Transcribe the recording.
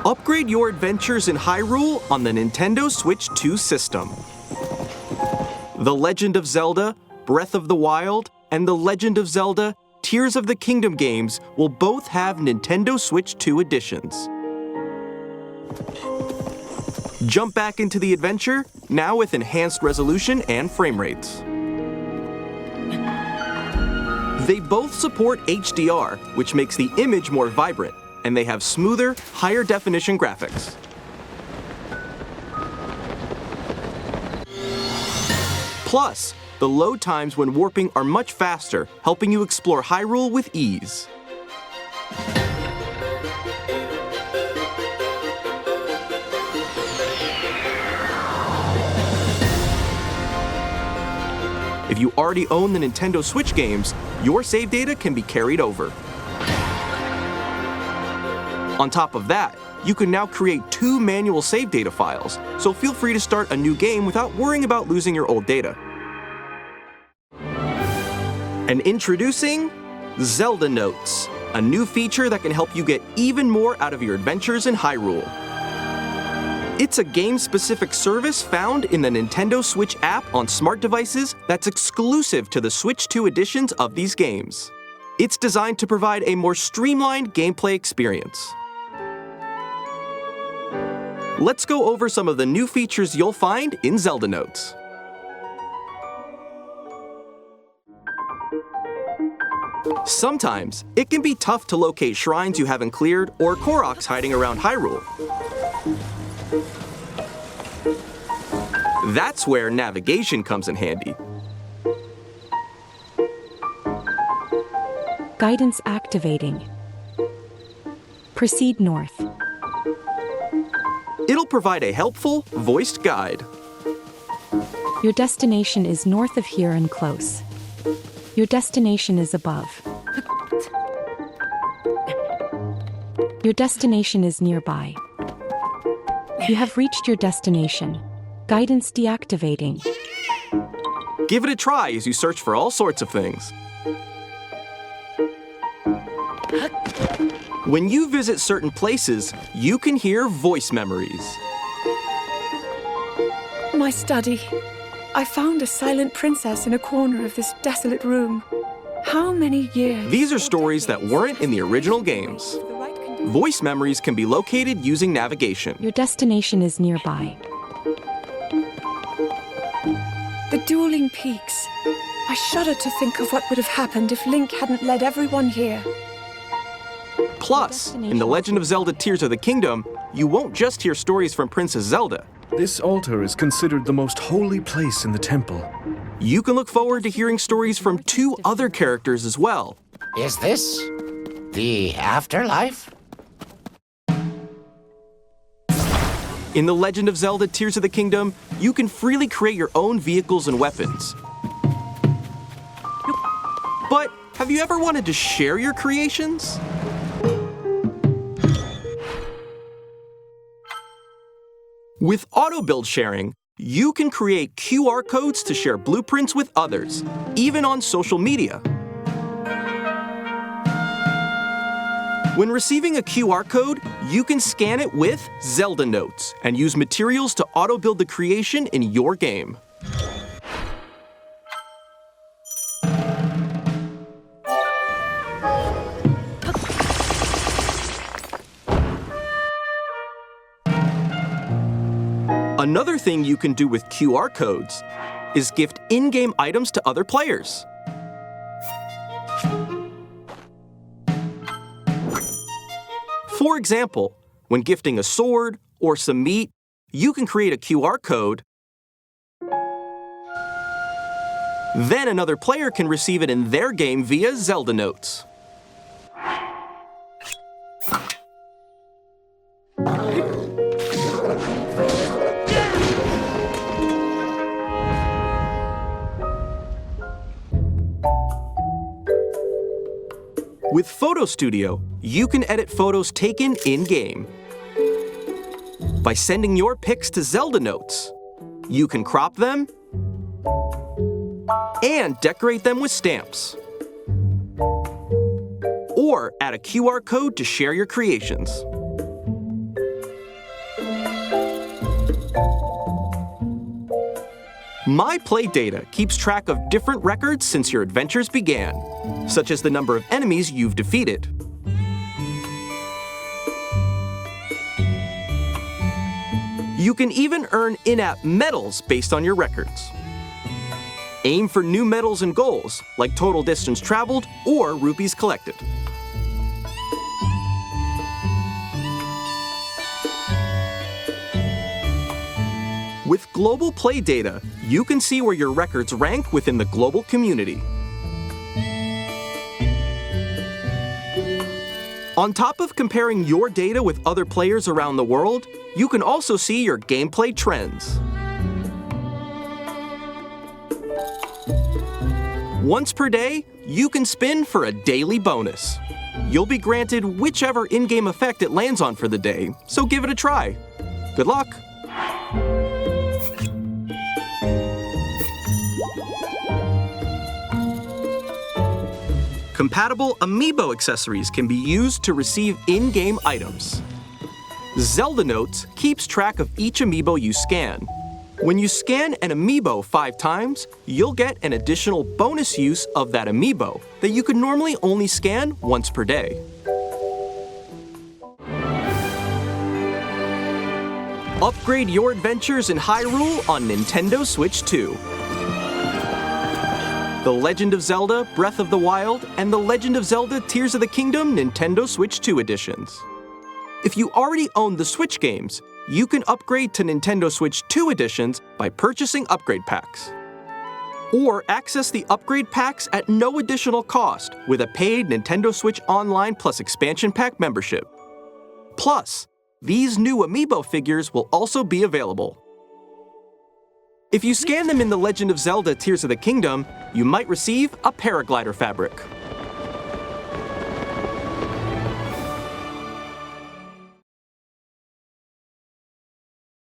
Upgrade your adventures in Hyrule on the Nintendo Switch 2 system. The Legend of Zelda, Breath of the Wild, and The Legend of Zelda, Tears of the Kingdom games will both have Nintendo Switch 2 editions. Jump back into the adventure, now with enhanced resolution and frame rates. They both support HDR, which makes the image more vibrant, and they have smoother, higher definition graphics. Plus, the load times when warping are much faster, helping you explore Hyrule with ease. If you already own the Nintendo Switch games, your save data can be carried over. On top of that, you can now create 2 manual save data files, so feel free to start a new game without worrying about losing your old data. And introducing Zelda Notes, a new feature that can help you get even more out of your adventures in Hyrule. It's a game-specific service found in the Nintendo Switch app on smart devices that's exclusive to the Switch 2 editions of these games. It's designed to provide a more streamlined gameplay experience. Let's go over some of the new features you'll find in Zelda Notes. Sometimes, it can be tough to locate shrines you haven't cleared or Koroks hiding around Hyrule. That's where navigation comes in handy. Guidance activating. Proceed north. It'll provide a helpful, voiced guide. Your destination is north of here and close. Your destination is above. Your destination is nearby. You have reached your destination. Guidance deactivating. Give it a try as you search for all sorts of things. When you visit certain places, you can hear voice memories. My study. I found a silent princess in a corner of this desolate room. How many years? These are stories that weren't in the original games. Voice memories can be located using navigation. Your destination is nearby. The dueling peaks. I shudder to think of what would have happened if Link hadn't led everyone here. Plus, in The Legend of Zelda Tears of the Kingdom, you won't just hear stories from Princess Zelda. This altar is considered the most holy place in the temple. You can look forward to hearing stories from 2 other characters as well. Is this the afterlife? In The Legend of Zelda Tears of the Kingdom, you can freely create your own vehicles and weapons. But have you ever wanted to share your creations? With auto-build sharing, you can create QR codes to share blueprints with others, even on social media. When receiving a QR code, you can scan it with Zelda Notes and use materials to auto-build the creation in your game. Another thing you can do with QR codes is gift in-game items to other players. For example, when gifting a sword or some meat, you can create a QR code. Then another player can receive it in their game via Zelda Notes. With Photo Studio, you can edit photos taken in-game. By sending your pics to Zelda Notes, you can crop them and decorate them with stamps. Or add a QR code to share your creations. My Play data keeps track of different records since your adventures began, such as the number of enemies you've defeated. You can even earn in-app medals based on your records. Aim for new medals and goals, like total distance traveled or rupees collected. With global play data, you can see where your records rank within the global community. On top of comparing your data with other players around the world, you can also see your gameplay trends. Once per day, you can spin for a daily bonus. You'll be granted whichever in-game effect it lands on for the day, so give it a try. Good luck! Compatible amiibo accessories can be used to receive in-game items. Zelda Notes keeps track of each amiibo you scan. When you scan an amiibo 5 times, you'll get an additional bonus use of that amiibo that you could normally only scan once per day. Upgrade your adventures in Hyrule on Nintendo Switch 2. The Legend of Zelda Breath of the Wild and The Legend of Zelda Tears of the Kingdom Nintendo Switch 2 editions. If you already own the Switch games, you can upgrade to Nintendo Switch 2 editions by purchasing upgrade packs. Or access the upgrade packs at no additional cost with a paid Nintendo Switch Online Plus Expansion Pack membership. Plus, these new amiibo figures will also be available. If you scan them in The Legend of Zelda Tears of the Kingdom, you might receive a paraglider fabric.